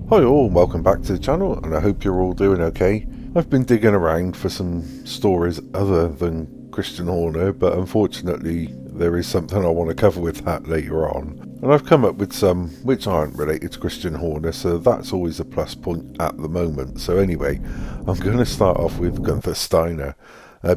Hi all, welcome back to the channel and I hope you're all doing okay. I've been digging around for some stories other than Christian Horner, but unfortunately there is something I want to cover with that later on. And I've come up with some which aren't related to Christian Horner, so that's always a plus point at the moment. So anyway, I'm going to start off with Gunther Steiner,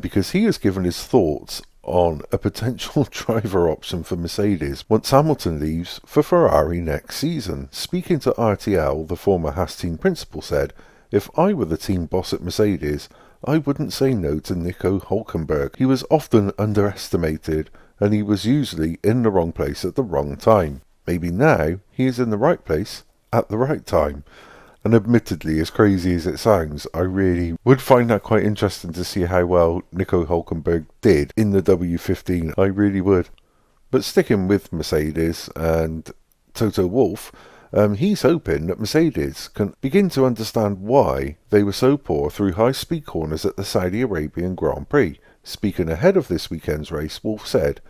because he has given his thoughts on a potential driver option for Mercedes once Hamilton leaves for Ferrari next season. Speaking to RTL, the former Haas team principal said, "If I were the team boss at Mercedes, I wouldn't say no to Nico Hülkenberg. He was often underestimated and he was usually in the wrong place at the wrong time. Maybe now he is in the right place at the right time." And admittedly, as crazy as it sounds, I really would find that quite interesting to see how well Nico Hülkenberg did in the W15. I really would. But sticking with Mercedes and Toto Wolff, he's hoping that Mercedes can begin to understand why they were so poor through high-speed corners at the Saudi Arabian Grand Prix. Speaking ahead of this weekend's race, Wolff said,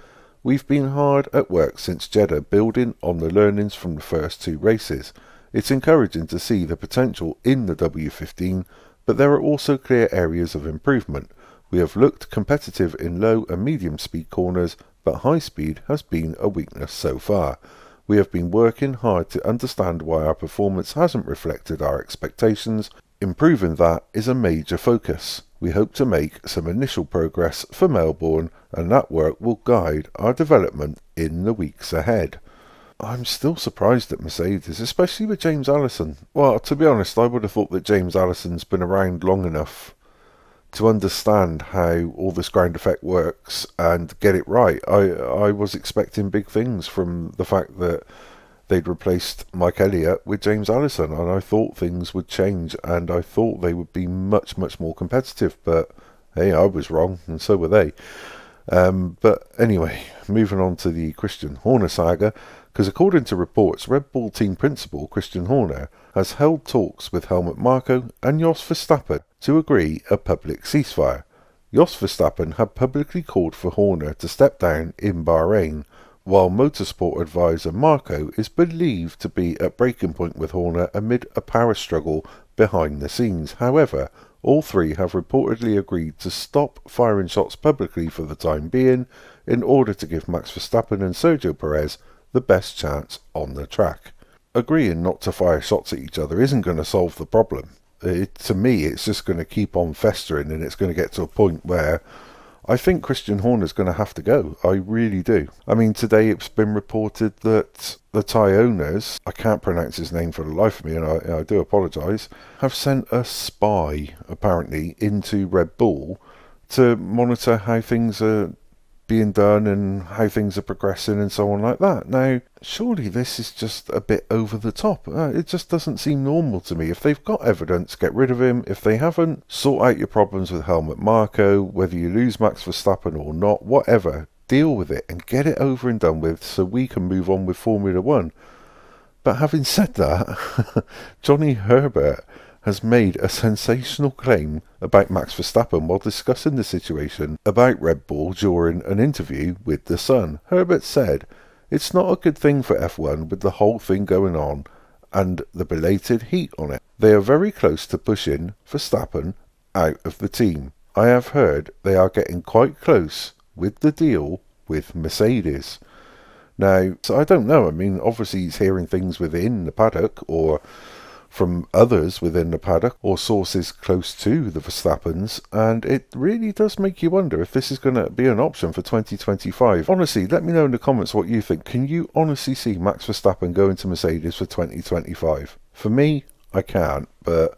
"We've been hard at work since Jeddah, building on the learnings from the first two races. It's encouraging to see the potential in the W15, but there are also clear areas of improvement. We have looked competitive in low and medium speed corners, but high speed has been a weakness so far. We have been working hard to understand why our performance hasn't reflected our expectations. Improving that is a major focus. We hope to make some initial progress for Melbourne, and that work will guide our development in the weeks ahead." I'm still surprised at Mercedes, especially with James Allison. Well, to be honest, I would have thought that James Allison's been around long enough to understand how all this ground effect works and get it right. I was expecting big things from the fact that they'd replaced Mike Elliott with James Allison, and I thought things would change and I thought they would be much more competitive, but hey, I was wrong and so were they. But anyway, moving on to the Christian Horner saga, because according to reports, Red Bull team principal Christian Horner has held talks with Helmut Marko and Jos Verstappen to agree a public ceasefire. Jos Verstappen had publicly called for Horner to step down in Bahrain, while motorsport advisor Marko is believed to be at breaking point with Horner amid a power struggle behind the scenes. However, all three have reportedly agreed to stop firing shots publicly for the time being in order to give Max Verstappen and Sergio Perez the best chance on the track. Agreeing not to fire shots at each other isn't going to solve the problem. To me, it's just going to keep on festering, and it's going to get to a point where I think Christian Horner's going to have to go. I really do. I mean, today it's been reported that the Thai owners, I can't pronounce his name for the life of me, and I do apologise, have sent a spy, apparently, into Red Bull to monitor how things are being done and how things are progressing and so on like that. Now, surely this is just a bit over the top. It just doesn't seem normal to me. If they've got evidence, get rid of him. If they haven't, sort out your problems with Helmut Marko, whether you lose Max Verstappen or not, whatever, deal with it and get it over and done with so we can move on with Formula One. But having said that, Johnny Herbert has made a sensational claim about Max Verstappen while discussing the situation about Red Bull during an interview with The Sun. Herbert said, "It's not a good thing for F1 with the whole thing going on and the belated heat on it. They are very close to pushing Verstappen out of the team. I have heard they are getting quite close with the deal with Mercedes." Now, so I don't know. I mean, obviously he's hearing things within the paddock or from others within the paddock or sources close to the Verstappens, and it really does make you wonder if this is going to be an option for 2025. Honestly, let me know in the comments what you think. Can you honestly see Max Verstappen going to Mercedes for 2025? For me, I can't, but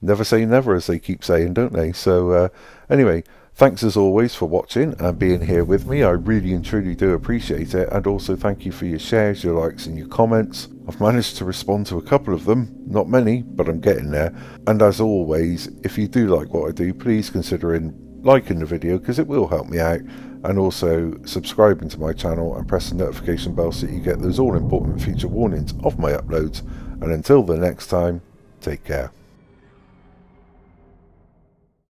never say never, as they keep saying, don't they? So anyway, thanks as always for watching and being here with me. I really and truly do appreciate it, and also thank you for your shares, your likes and your comments. I've managed to respond to a couple of them, not many, but I'm getting there. And as always, if you do like what I do, please consider liking the video because it will help me out, and also subscribing to my channel and press the notification bell so you get those all important future warnings of my uploads. And until the next time, take care.